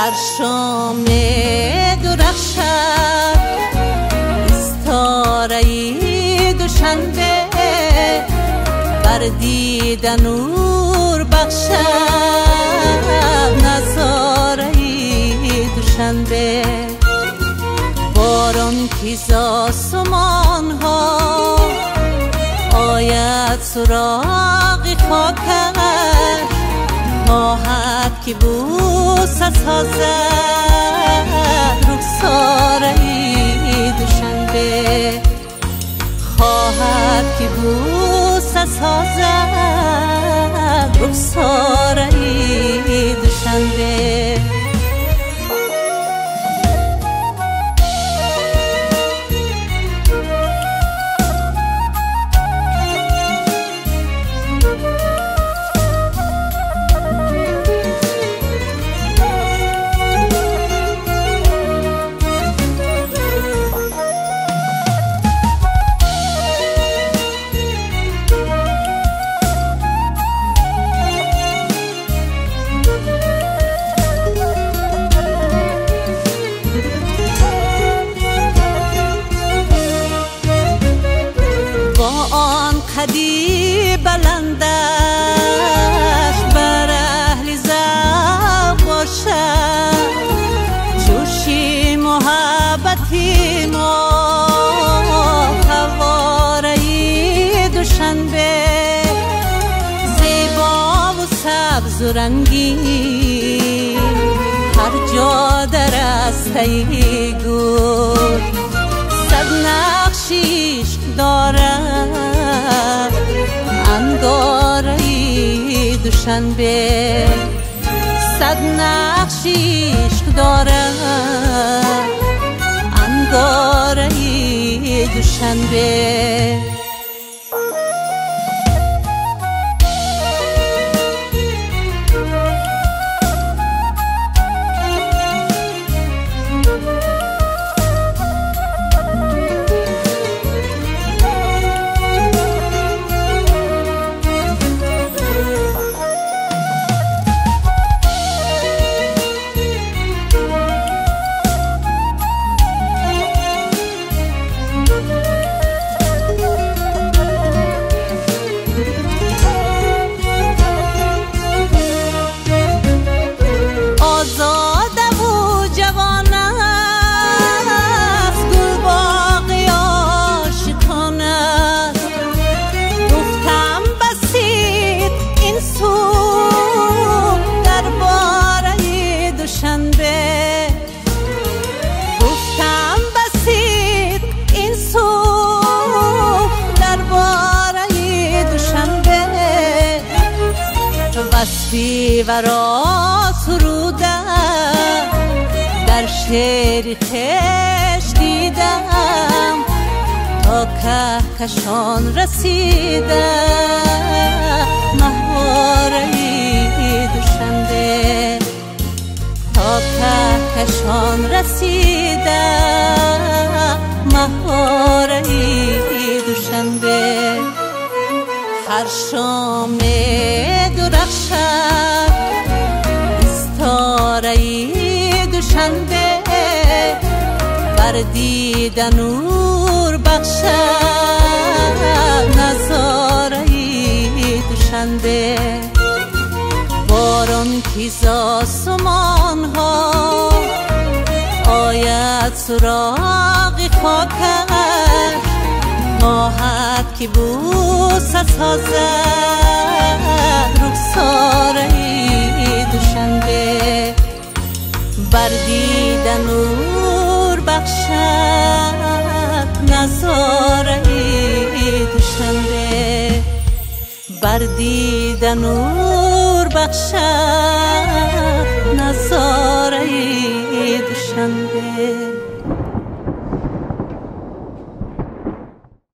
هر شام درخشد استاره دوشنبه بر دیدن نور بخشد نظاره دوشنبه باران تیز آسمان ها آید سراغ خاکش خواهد که بوسه سازد رخساره دوشنبه خواهد که بوسه سازد رخساره دوشنبه قدی بلندش بر اهل ذوق باشد جوشی محبتی ما فواره دوشنبه زیبا و سبز و رنگین هر جا در رسته گل صد نقشیش دارد انگاره دوشنبه صد نقشیش دارد انگاره دوشنبه وصفی ورا سروده در شعر خویش دیدم تا کهکشان رسیده ماهواره دوشنبه تا کهکشان رسیده ماهواره دوشنبه هر شام درخشد استاره دوشنبه بر دیدن نور بخشد نظاره دوشنبه باران تیز آسمان ها آید سراغ خاکش خواهد که بوسه سازد رخساره دوشنبه بر دیدن نور بخشد نظاره دوشنبه بر دیدن نور بخشد نظاره دوشنبه شنبه